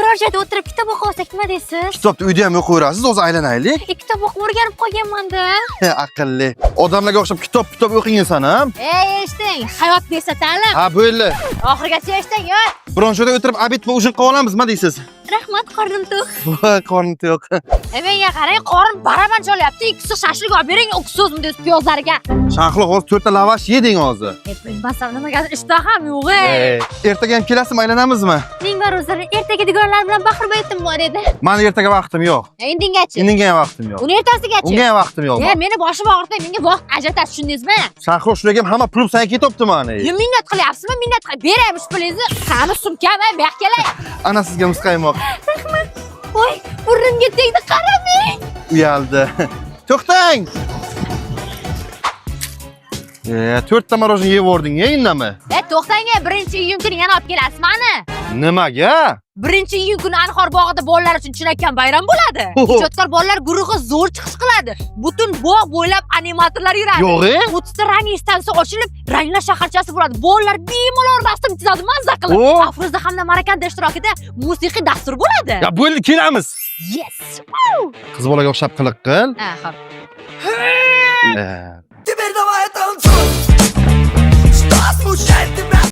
biror joyda o'tirib kitob o'qib olsak nima deysiz? Kitobni uyda ham o'qiyverasiz, o'zi aylanaylik. Kitob o'qib o'rganib qolganman-da. Aqlli. Odamlarga o'xshab kitob o'qiysan ham. Eshiting, hayot desa ta'lim. Ha, bo'ldi. Oxirigacha eshiting, yo. Biron joyda o'tirib obed va ujin qilib olamiz, nima deysiz? Rahmat, qornim to'q. Voy, qornim to'q. Menga qarang, qorin baraban cholyapti. Ikkisi shashlik olib bering, o'ksizmi deb piyozlarga. Shahlo hozir 4 ta lavash yeding hozir. Bilmasam nimagadir ishtaham yo'q. Ertaga ham kelasizmi, aylanamizmi? Ming bor o'zlari ertaga digonlar bilan bahir baytim bor edi. Meni ertaga vaqtim yo'q. Indingachi. Indinga ham vaqtim yo'q. Uni ertasigachi. Unga ham vaqtim yo'q. Meni boshim og'ritmay, menga vaqt ajratasiz, tushundingizmi? Shahlo shularga ham hamma pul sanga ketibdi meni. Minnat qilyapsizmi? Minnat qilib beraymish pulingizni. Qani sumkam, bu yoqqa kelay. Ana sizga muzqaymoq. Rahmat. Voy, burnimga tegdi, qaramang. Uyaldi. To'xtang. 4 ta marojin yeyvording, indami? To'xtang, birinchi iyun kuni yana olib kelasiz meni. Nimaga? Birinchi iyun kuni Anhor bog'ida bolalar uchun chinakam bayram bo'ladi. Ijodkor bolalar guruhi zo'r chiqish qiladi. Butun bog' bo'ylab animatorlar yuradi. Yo'g'i? 30 ta rangli stansiya ochilib, ranglar shaharchasi bo'ladi. Bolalar bemalol rasm chizadi, mazza qilib. Afruzda hamda Marakanda ishtirokida musiqiy dastur bo'ladi. Ya bo'ldi, kelamiz. Yes. Qiz bolaga o'xshab qiliq qil. Ha, xo'p. Теперь давай танцуй. Что смущает тебя?